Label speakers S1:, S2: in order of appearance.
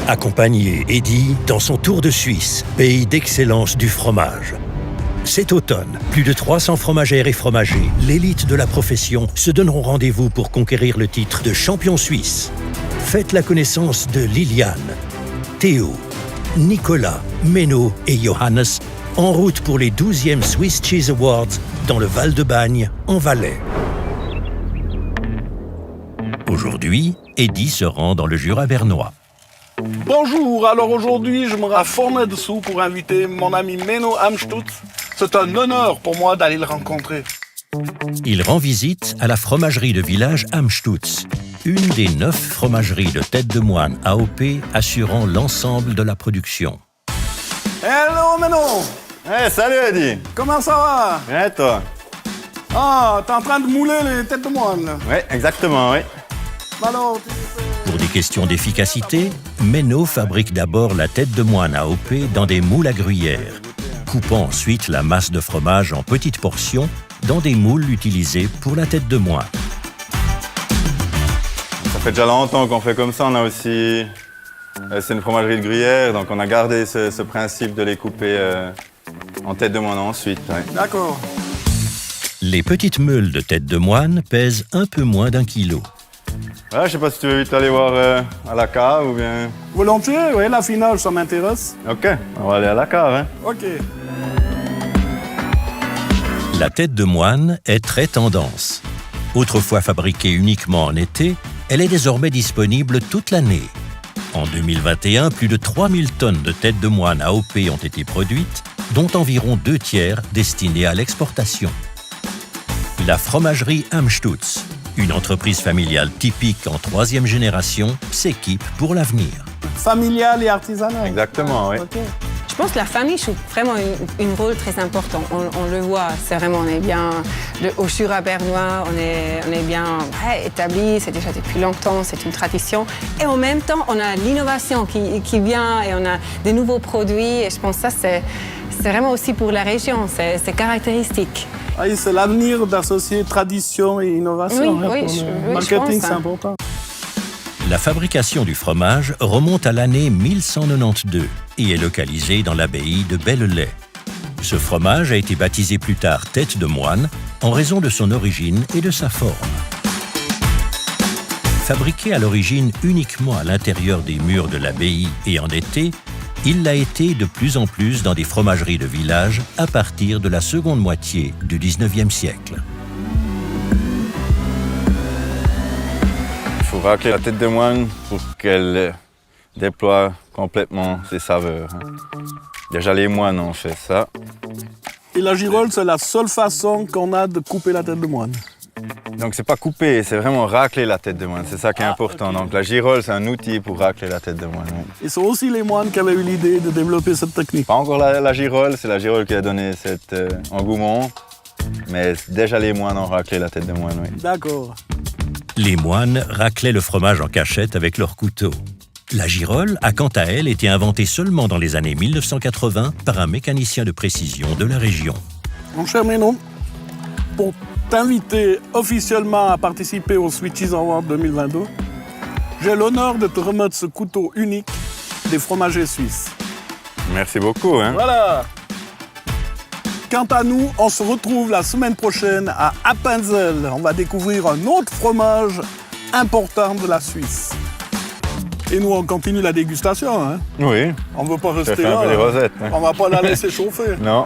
S1: Accompagnez Eddy dans son tour de Suisse, pays d'excellence du fromage. Cet automne, plus de 300 fromagères et fromagers, l'élite de la profession, se donneront rendez-vous pour conquérir le titre de champion suisse. Faites la connaissance de Liliane, Théo, Nicolas, Menno et Johannes, en route pour les 12e Swiss Cheese Awards dans le Val-de-Bagne, en Valais. Aujourd'hui, Eddy se rend dans le Jura bernois.
S2: Bonjour, alors aujourd'hui je me rends à Fornay-dessous pour inviter mon ami Menno Amstutz. C'est un honneur pour moi d'aller le rencontrer.
S1: Il rend visite à la fromagerie de village Amstutz, une des 9 fromageries de tête de moine AOP assurant l'ensemble de la production.
S2: Hello Menno.
S3: Hey, salut Eddy.
S2: Comment ça va?
S3: Bien et toi?
S2: Ah, t'es en train de mouler les têtes de moine là.
S3: Oui, exactement, oui.
S2: Alors,
S1: Pour des questions d'efficacité, Menno fabrique d'abord la tête de moine AOP dans des moules à gruyère, coupant ensuite la masse de fromage en petites portions dans des moules utilisés pour la tête de moine.
S3: Ça fait déjà longtemps qu'on fait comme ça. On a aussi... c'est une fromagerie de gruyère, donc on a gardé ce principe de les couper en tête de moine ensuite. Ouais.
S2: d'accord.
S1: Les petites meules de tête de moine pèsent un peu moins d'1 kilo.
S3: Ouais, je sais pas si tu veux vite aller voir à la cave ou bien...
S2: Volontiers, oui, la finale, ça m'intéresse.
S3: Ok, on va aller à la cave, hein.
S2: Ok.
S1: La tête de moine est très tendance. Autrefois fabriquée uniquement en été, elle est désormais disponible toute l'année. En 2021, plus de 3000 tonnes de têtes de moine AOP ont été produites, dont environ 2 tiers destinés à l'exportation. La fromagerie Amstutz, une entreprise familiale typique en 3e génération, s'équipe pour l'avenir.
S2: Familial et artisanal.
S3: Exactement, oui.
S2: Ok.
S4: Je pense que la famille joue vraiment un rôle très important. On le voit, c'est vraiment, on est bien au Jura bernois, on est bien établi, c'est déjà depuis longtemps, c'est une tradition. Et en même temps, on a l'innovation qui vient et on a des nouveaux produits. Et je pense que ça, c'est vraiment aussi pour la région, c'est caractéristique.
S2: Ah, c'est l'avenir d'associer tradition et innovation.
S4: Oui,
S2: Pour
S4: je
S2: le marketing,
S4: pense,
S2: c'est important.
S1: La fabrication du fromage remonte à l'année 1192 et est localisée dans l'abbaye de Bellelay. Ce fromage a été baptisé plus tard tête de moine en raison de son origine et de sa forme. Fabriqué à l'origine uniquement à l'intérieur des murs de l'abbaye et en été, il l'a été de plus en plus dans des fromageries de village à partir de la seconde moitié du XIXe siècle.
S3: Il faut racler la tête de moine pour qu'elle déploie complètement ses saveurs. Déjà, les moines ont fait ça.
S2: Et la girole, c'est la seule façon qu'on a de couper la tête de moine.
S3: Donc, c'est pas couper, c'est vraiment racler la tête de moine. C'est ça qui est important.
S2: Ok.
S3: Donc, la girole, c'est un outil pour racler la tête de moine. Oui.
S2: Et c'est aussi les moines qui avaient eu l'idée de développer cette technique.
S3: Pas encore la girole, c'est la girole qui a donné cet engouement. Mais déjà, les moines ont raclé la tête de moine, oui.
S2: D'accord.
S1: Les moines raclaient le fromage en cachette avec leur couteau. La girole a quant à elle été inventée seulement dans les années 1980 par un mécanicien de précision de la région.
S2: Mon cher Menno, pour t'inviter officiellement à participer au Swiss Cheese Award 2022, j'ai l'honneur de te remettre ce couteau unique des fromagers suisses.
S3: Merci beaucoup, hein.
S2: Voilà. Quant à nous, on se retrouve la semaine prochaine à Appenzell. On va découvrir un autre fromage important de la Suisse. Et nous, on continue la dégustation, hein.
S3: Oui,
S2: On ne veut pas
S3: je
S2: rester
S3: fais un
S2: là.
S3: peu les rosettes. Hein.
S2: On ne va pas la laisser chauffer.
S3: Non.